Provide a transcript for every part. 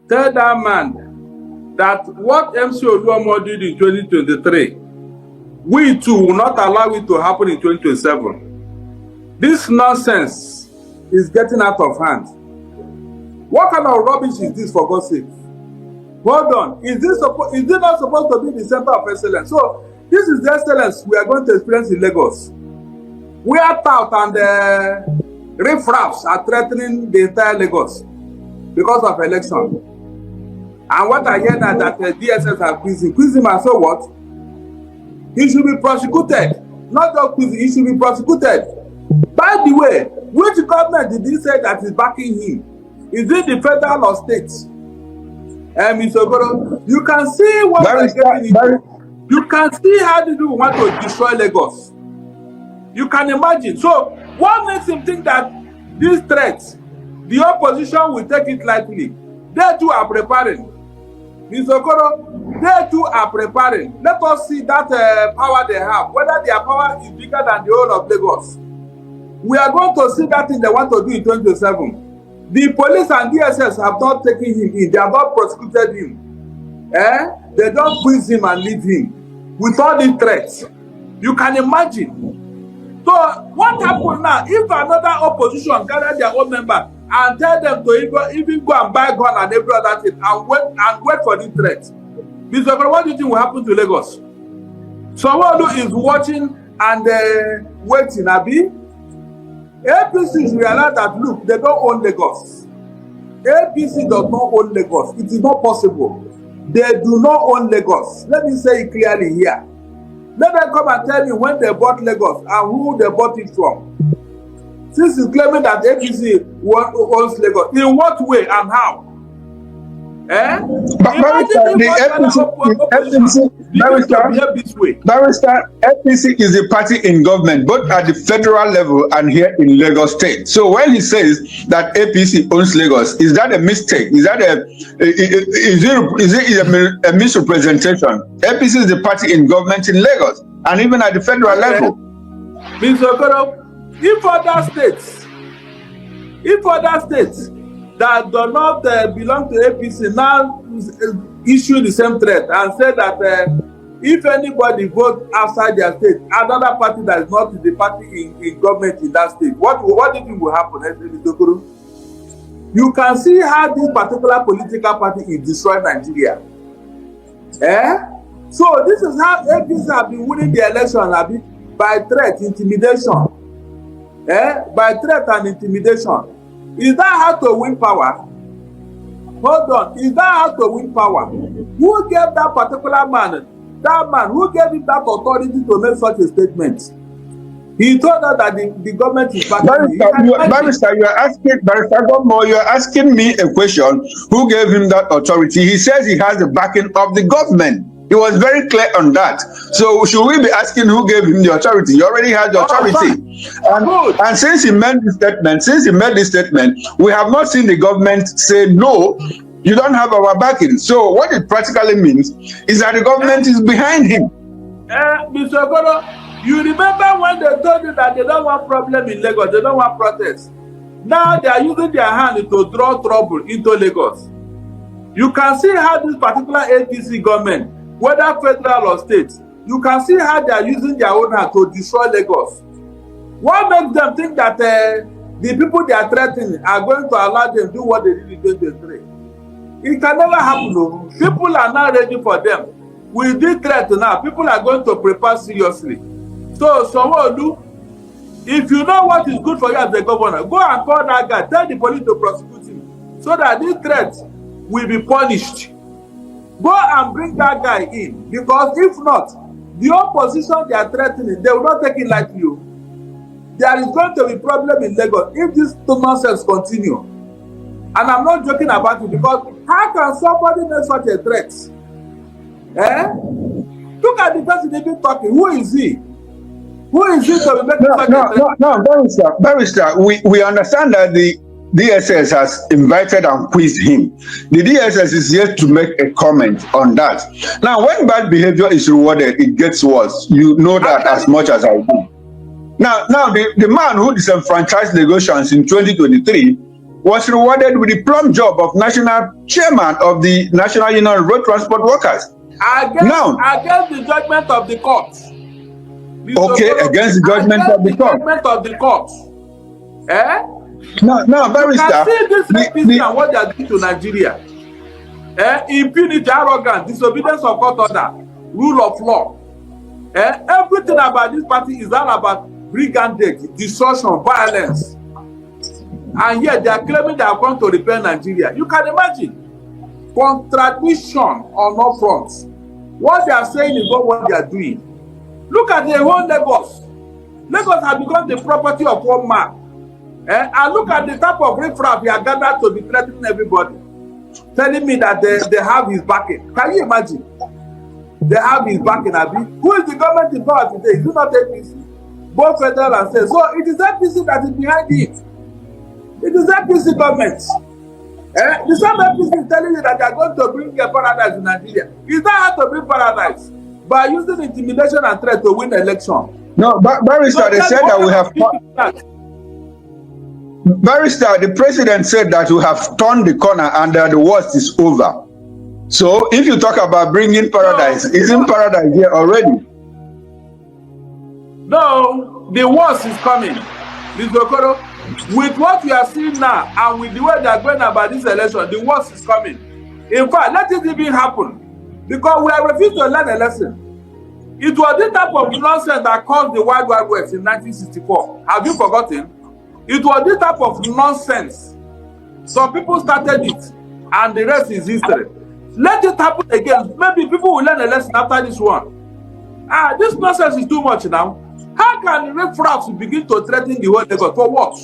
tell that man that what MC Oluomo did in 2023, we too will not allow it to happen in 2027. This nonsense is getting out of hand. What kind of rubbish is this, for God's sake? Hold on. Is this not supposed to be the center of excellence? So this is the excellence we are going to experience in Lagos. Where tout and riffraffs are threatening the entire Lagos because of election. And what I hear now that the DSS are quizzing him, and so what? He should be prosecuted. Not just quizzing, he should be prosecuted. By the way, which government did he say that is backing him? Is it the federal or state? Mr. Ogoro, you can see what we're getting into. You can see how the people want to destroy Lagos. You can imagine. So, what makes him think that these threats, the opposition will take it lightly? They too are preparing. Mr. Ogoro, they too are preparing. Let us see that power they have, whether their power is bigger than the whole of Lagos. We are going to see that thing they want to do in 2027. The police and DSS have not taken him in. They have not prosecuted him. They don't quiz him and leave him with all these threats. You can imagine. So what happened now? If another opposition gather their own member and tell them to even go and buy gun and every other thing and wait for the threat, Mr. Ogoro, what do you think will happen to Lagos? Someone who is watching and waiting, Abi. APC realize that, look, they don't own Lagos. APC does not own Lagos. It is not possible. They do not own Lagos. Let me say it clearly here. Let them come and tell me when they bought Lagos and who they bought it from. Since he's claiming that APC owns Lagos, in what way and how? Barrister, APC is a party in government, both at the federal level and here in Lagos State. So when he says that APC owns Lagos, is that a mistake? Is that a misrepresentation? APC is the party in government in Lagos and even at the federal level. Mr. Ogoro, if other states that do not belong to APC now issue the same threat and say that if anybody votes outside their state, another party that is not the party in government in that state, what do you think will happen? You can see how this particular political party is destroying Nigeria. So this is how APC have been winning the election, by threat, intimidation. By threat and intimidation. Is that how to win power? Hold on. Is that how to win power? Who gave that particular man, who gave him that authority to make such a statement? He told us that the government is backing him. Barrister, you are asking me a question. Who gave him that authority? He says he has the backing of the government. He was very clear on that. So should we be asking who gave him the authority? He already had the authority. And since he made this statement, we have not seen the government say, no, you don't have our backing. So what it practically means is that the government is behind him. Mr. Ogoro, you remember when they told you that they don't want problem in Lagos, they don't want protests. Now they are using their hand to draw trouble into Lagos. You can see how this particular APC government, whether federal or state, you can see how they are using their own hand to destroy Lagos. What makes them think that the people they are threatening are going to allow them to do what they did in 2023? It can never happen. No. People are not ready for them. With this threat now, people are going to prepare seriously. So, Sanwo-Olu, if you know what is good for you as the governor, go and call that guy, tell the police to prosecute him, so that this threat will be punished. Go and bring that guy in, because if not, the opposition they are threatening, they will not take it like you. There is going to be problem in Lagos if this nonsense continue. And I'm not joking about it, because how can somebody make such a threat? Look at the person they've been talking. Who is he? Who is he to be making such a threat? No, Barrister, we understand that the DSS has invited and quizzed him. The DSS is yet to make a comment on that. Now, when bad behavior is rewarded, it gets worse. You know that as much as I do. Now, the man who disenfranchised Lagosians in 2023 was rewarded with the plum job of national chairman of the National Union of Road Transport Workers. Against the judgment of the court. Okay, against the judgment of the court. Judgment of the court. Now, Barrister. You can see this APC and what they are doing to Nigeria. Impunity, arrogance, disobedience of court order, rule of law. Everything about this party is all about brigandage, destruction, violence. And yet they are claiming they are going to repair Nigeria. You can imagine. Contradiction on all fronts. What they are saying is not what they are doing. Look at the whole Lagos. Lagos has become the property of one man. And look at the type of riffraff he has gathered to be threatening everybody. Telling me that they have his backing. Can you imagine? They have his backing, Abi. Who is the government in power today? Is it not APC? Both federal and state. So it is APC that is behind it. It is APC government. The same APC is telling you that they are going to bring a paradise in Nigeria. Is that how to bring paradise? By using intimidation and threat to win election. No, Barrister, so they said that we have... Barrister, the president said that we have turned the corner and that the worst is over. So if you talk about bringing paradise, isn't paradise here already? No, the worst is coming. Mr. Okoro, with what we are seeing now and with the way they are going about this election, the worst is coming. In fact, let it even happen. Because we are refused to learn a lesson. It was this type of nonsense that caused the Wild Wild West in 1964. Have you forgotten? It was this type of nonsense. Some people started it, and the rest is history. Let it happen again. Maybe people will learn a lesson after this one. This nonsense is too much now. How can riffraffs begin to threaten the whole Lagos? For what?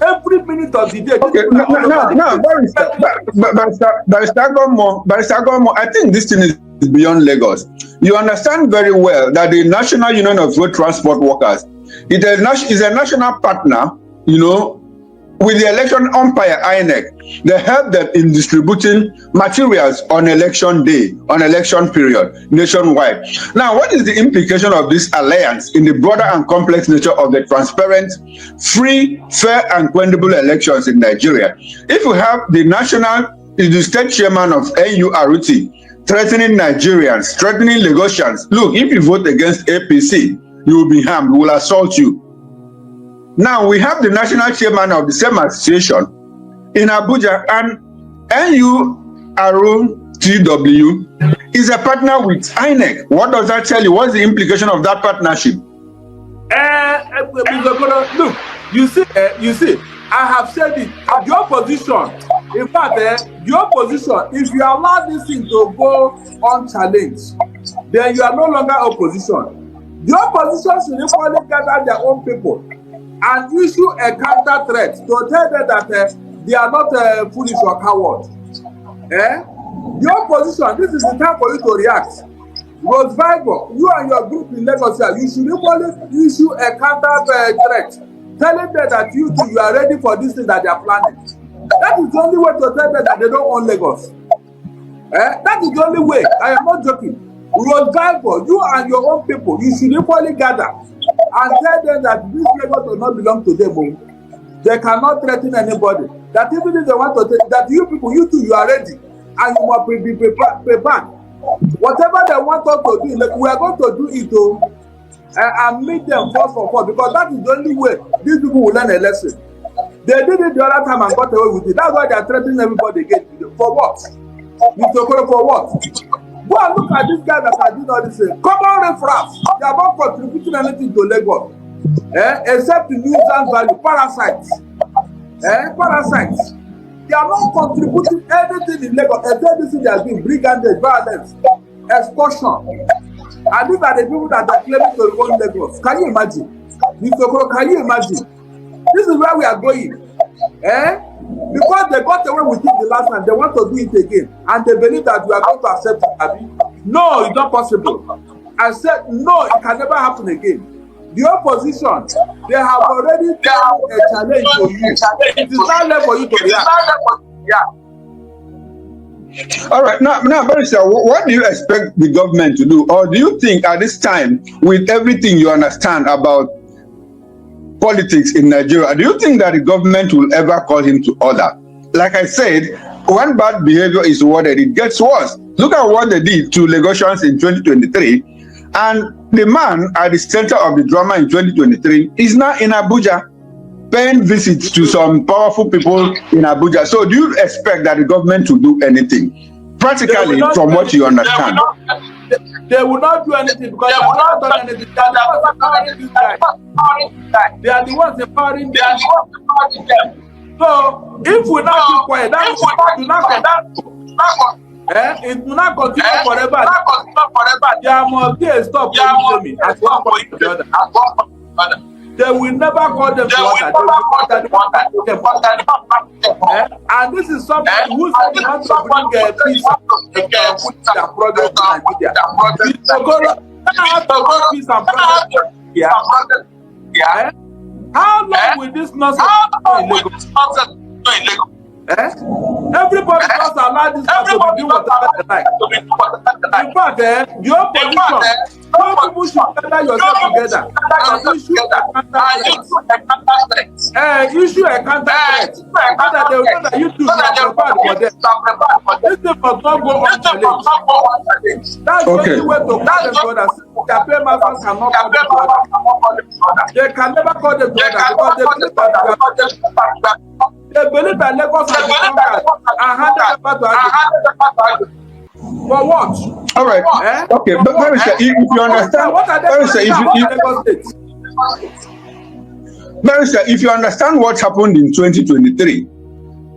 Every minute of the day. Okay, Barrister Gomo, I think this thing is beyond Lagos. You understand very well that the National Union of Road Transport Workers is a national partner, you know, with the election umpire INEC. They help them in distributing materials on election day, on election period, nationwide. Now, what is the implication of this alliance in the broader and complex nature of the transparent, free, fair, and credible elections in Nigeria? If you have the state chairman of NURTW threatening Nigerians, threatening Lagosians, look, if you vote against APC, you will be harmed, we will assault you. Now, we have the national chairman of the same association in Abuja, and NURTW is a partner with INEC. What does that tell you? What's the implication of that partnership? Look, you see, I have said it. The opposition, in fact, the opposition, if you allow this thing to go unchallenged, then you are no longer opposition. The opposition should equally gather their own people and issue a counter threat to tell them that they are not foolish or coward. The opposition, this is the time for you to react. Rose Vigo, you and your group in Lagos, you should equally issue a counter threat, telling them that you are ready for this thing that they are planning. That is the only way to tell them that they don't own Lagos. That is the only way. I am not joking. Rose Vigo, you and your own people, you should equally gather and tell them that this Lagos does not belong to them. They cannot threaten anybody. That even if they want to take, that you people, you too, you are ready and you must be prepared. Whatever they want us to do, like, we are going to do it and meet them first for first, because that is the only way these people will learn a lesson. They did it the other time and got away with it. That's why they are threatening everybody again. For what? Mr. Okoro, for what? Go and look at these guys that are doing all this. Common riffraff. They are not contributing anything to Lagos. Except to nuisance value. Parasites. Parasites. They are not contributing anything in Lagos except this thing they are doing. Brigandage, violence, extortion. And these are the people that are claiming to own Lagos. Can you imagine? Mr. Okoro, can you imagine? This is where we are going. Because they got away with it the last time, they want to do it again, and they believe that we are going to accept it. No, it's not possible. I said no, it can never happen again. The opposition, they have already done a challenge to you. It is not left for you to react. All right, now, Barrister, what do you expect the government to do, or do you think at this time, with everything you understand about politics in Nigeria, do you think that the government will ever call him to order? Like I said, when bad behavior is rewarded, it gets worse. Look at what they did to Lagosians in 2023. And the man at the center of the drama in 2023 is now in Abuja, paying visits to some powerful people in Abuja. So do you expect that the government will do anything? Practically, from what you understand. They will not do anything because they have not done anything. They are the ones empowering them. So if we not keep quiet, that it will not continue forever. There must be a stop for me at one point or the other. They will never call them to order. And this is somebody who wants to bring peace and progress to Nigeria. Peace and progress. How long will this nonsense go in Lagos? Everybody just allow this man to be doing whatever they like. In fact, your position, you people should gather yourself together and issue a counter threat so that they will know that you two are prepared for them. This thing must not go unchallenged. That's the only way to call them to others. Their pay masters cannot call them to others. They can never call them to others because they believe that Lagos has been conquered and handed over to Adekunle. For what? All right. Okay, but Barrister, if you understand, Barrister, if you understand what happened in 2023,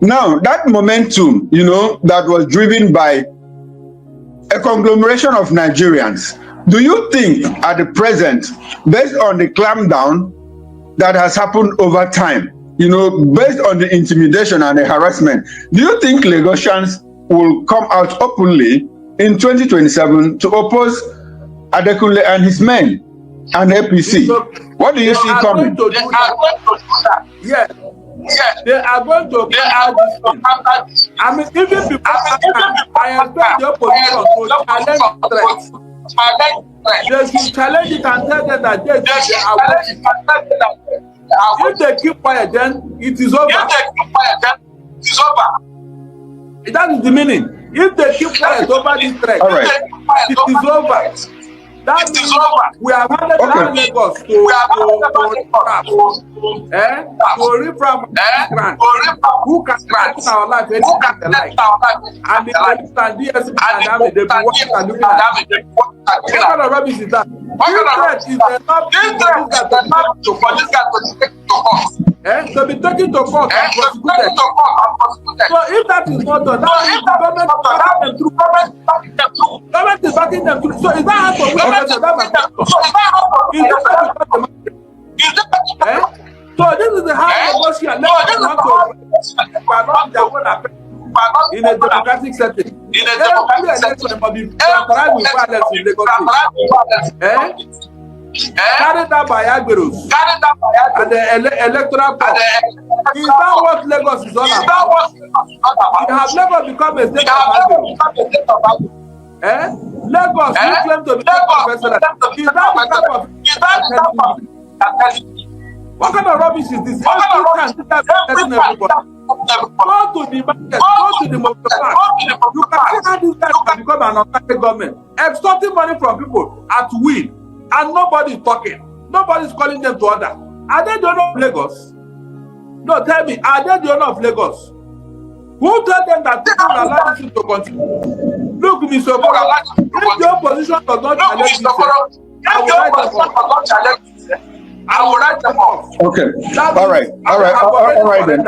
now that momentum, that was driven by a conglomeration of Nigerians, do you think at the present, based on the clampdown that has happened over time, based on the intimidation and the harassment, do you think Lagosians will come out openly in 2027 to oppose Adekunle and his men and APC? What do you see coming? Yes. They are going to counter this thing. I mean, even before I expect the opposition to challenge threats. They should challenge it and tell them that they are working. If they keep quiet, then it is over. That is the meaning. If they keep quiet over this threat, it is over. That means we have handed down Lagos to reframe who can grant our life anything they like. And the police and DSP and army, they be watching and looking at what kind of rubbish is that? This threat is enough to be taken to court and prosecuted. So if that is not done, that means the government is backing them through. So is that how to win? So this is the house of Russia. In a democratic setting. Every election must be transparent with violence in Lagos State. Carried out by Agberos and the electoral court. Is that what Lagos is all about? It has never become a state of Agberos. Lagos, you claim to be the president. Is that the type of what kind of rubbish is this? Go to the market, go to the motorpark. You can see how this guy can become an autocratic government, extorting money from people at will, and nobody is talking. Nobody is calling them to order. Are they the owner of Lagos? No, tell me, are they the owner of Lagos? Who told them that they will allow this to continue? Look, Mr. Okoro, if the opposition does not challenge this, I will write them off. Okay. All right then.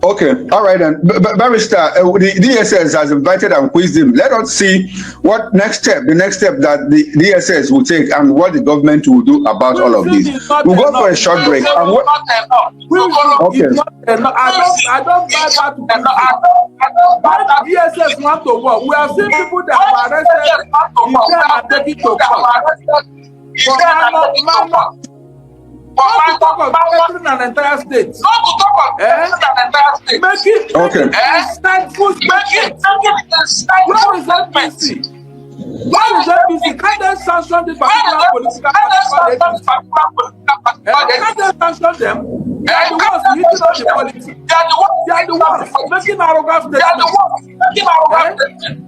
Okay. All right then. Barrister, the DSS has invited and quizzed him. Let us see what the next step that the DSS will take and what the government will do about all of this. We'll go for a short break. And what? Okay. I don't buy that to DSS want to work. We have seen people that are arrested in jail and taken to court. Not to talk of entering an entire state. Make it okay. Where is APC? What is APC? Can they sanction this particular political party? Can they sanction them? They are the ones leading up the politics. They are the ones making arrogant statements.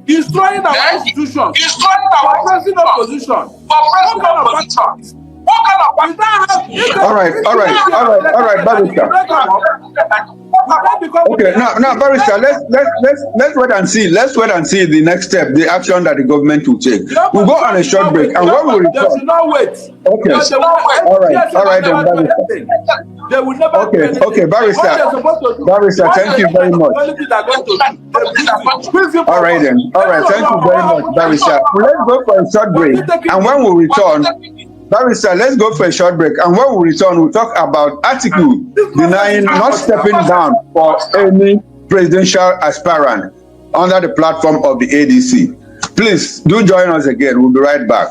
Destroying our institutions. Suppressing opposition. What kind of party? All right, Barrister. Okay, now, Barrister, let's wait and see. Let's wait and see the next step, the action that the government will take. We'll go on a short break, and when we return. They should not wait. Okay. All right, then, Barrister. They will never. Okay, Barrister. Barrister, thank you very much. All right, then. All right, thank you very much, Barrister. Let's go for a short break, and when we return. Barrister, let's go for a short break, and when we return, we'll talk about Article denying not stepping down for any presidential aspirant under the platform of the ADC. Please do join us again. We'll be right back.